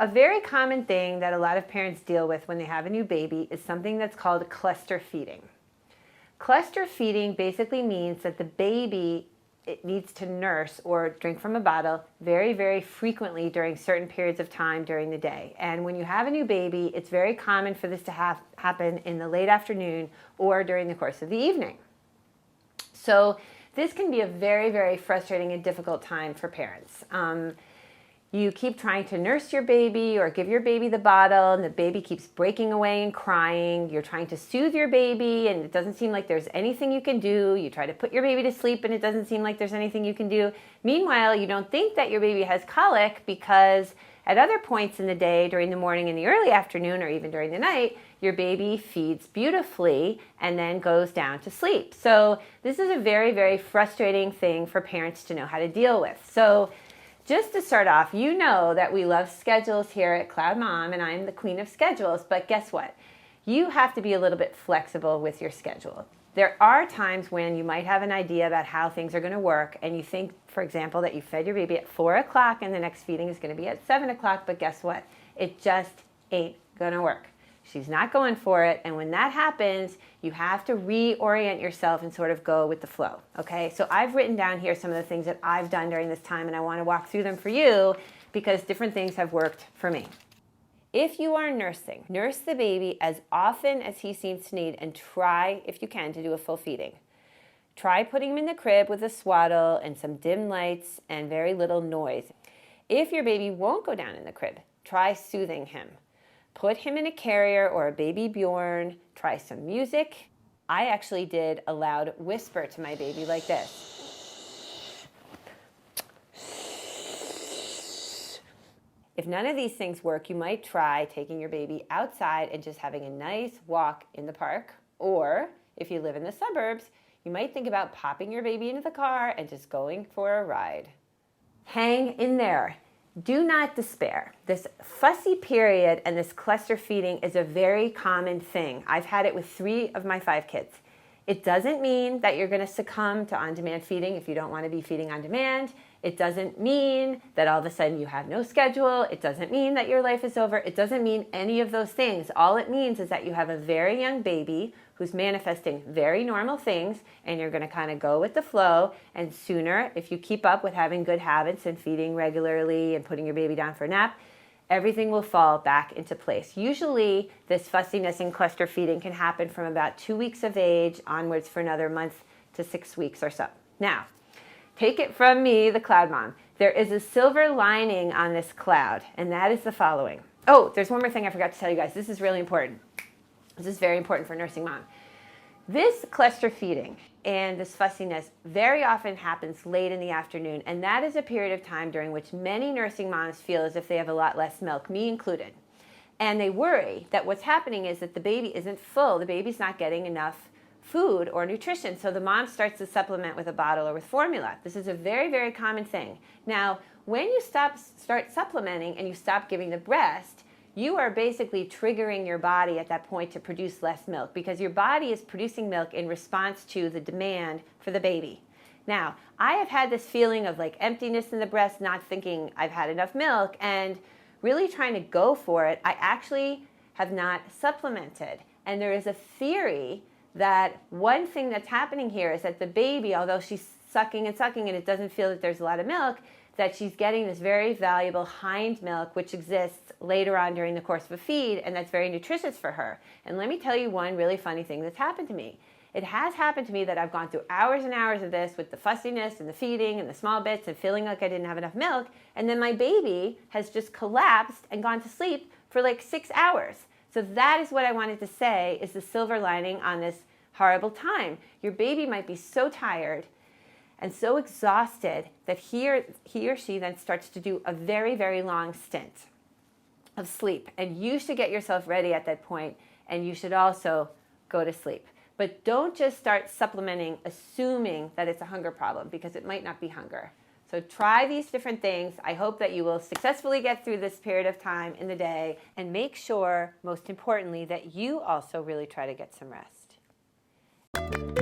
A very common thing that a lot of parents deal with when they have a new baby is something that's called cluster feeding. Cluster feeding basically means that the baby needs to nurse or drink from a bottle very, very frequently during certain periods of time during the day. And when you have a new baby, it's very common for this to happen in the late afternoon or during the course of the evening. So this can be a very, very frustrating and difficult time for parents. You keep trying to nurse your baby or give your baby the bottle and the baby keeps breaking away and crying. You're trying to soothe your baby and it doesn't seem like there's anything you can do. You try to put your baby to sleep and it doesn't seem like there's anything you can do. Meanwhile, you don't think that your baby has colic because at other points in the day, during the morning, in the early afternoon, or even during the night, your baby feeds beautifully and then goes down to sleep. So this is a very, very frustrating thing for parents to know how to deal with. So just to start off, you know that we love schedules here at CloudMom, and I'm the queen of schedules, but guess what? You have to be a little bit flexible with your schedule. There are times when you might have an idea about how things are going to work, and you think, for example, that you fed your baby at 4 o'clock and the next feeding is going to be at 7 o'clock, but guess what? It just ain't going to work. She's not going for it, and when that happens, you have to reorient yourself and sort of go with the flow, okay? So I've written down here some of the things that I've done during this time, and I want to walk through them for you because different things have worked for me. If you are nursing, nurse the baby as often as he seems to need and try, if you can, to do a full feeding. Try putting him in the crib with a swaddle and some dim lights and very little noise. If your baby won't go down in the crib, try soothing him. Put him in a carrier or a baby Bjorn, try some music. I actually did a loud whisper to my baby like this. If none of these things work, you might try taking your baby outside and just having a nice walk in the park. Or if you live in the suburbs, you might think about popping your baby into the car and just going for a ride. Hang in there. Do not despair. This fussy period and this cluster feeding is a very common thing. I've had it with 3 of my 5 kids. It doesn't mean that you're going to succumb to on-demand feeding if you don't want to be feeding on demand. It doesn't mean that all of a sudden you have no schedule. It doesn't mean that your life is over. It doesn't mean any of those things. All it means is that you have a very young baby who's manifesting very normal things, and you're going to kind of go with the flow. And sooner, if you keep up with having good habits and feeding regularly and putting your baby down for a nap, everything will fall back into place. Usually, this fussiness and cluster feeding can happen from about 2 weeks of age onwards for another month to 6 weeks or so. Now, take it from me, the Cloud Mom. There is a silver lining on this cloud, and that is the following. Oh, there's one more thing I forgot to tell you guys. This is really important. This is very important for nursing mom. This cluster feeding and this fussiness very often happens late in the afternoon, and that is a period of time during which many nursing moms feel as if they have a lot less milk, me included. And they worry that what's happening is that the baby isn't full, the baby's not getting enough food or nutrition, so the mom starts to supplement with a bottle or with formula. This is a very, very common thing. Now, when you start supplementing and you stop giving the breast, you are basically triggering your body at that point to produce less milk because your body is producing milk in response to the demand for the baby. Now, I have had this feeling of like emptiness in the breast, not thinking I've had enough milk, and really trying to go for it. I actually have not supplemented. And there is a theory that one thing that's happening here is that the baby, although she's sucking and it doesn't feel that there's a lot of milk, that she's getting this very valuable hind milk, which exists later on during the course of a feed, and that's very nutritious for her. And let me tell you one really funny thing that's happened to me. It has happened to me that I've gone through hours and hours of this with the fussiness and the feeding and the small bits and feeling like I didn't have enough milk, and then my baby has just collapsed and gone to sleep for like 6 hours. So that is what I wanted to say is the silver lining on this horrible time. Your baby might be so tired and so exhausted that he or she then starts to do a very, very long stint of sleep. And you should get yourself ready at that point, and you should also go to sleep. But don't just start supplementing assuming that it's a hunger problem, because it might not be hunger. So try these different things. I hope that you will successfully get through this period of time in the day, and make sure, most importantly, that you also really try to get some rest.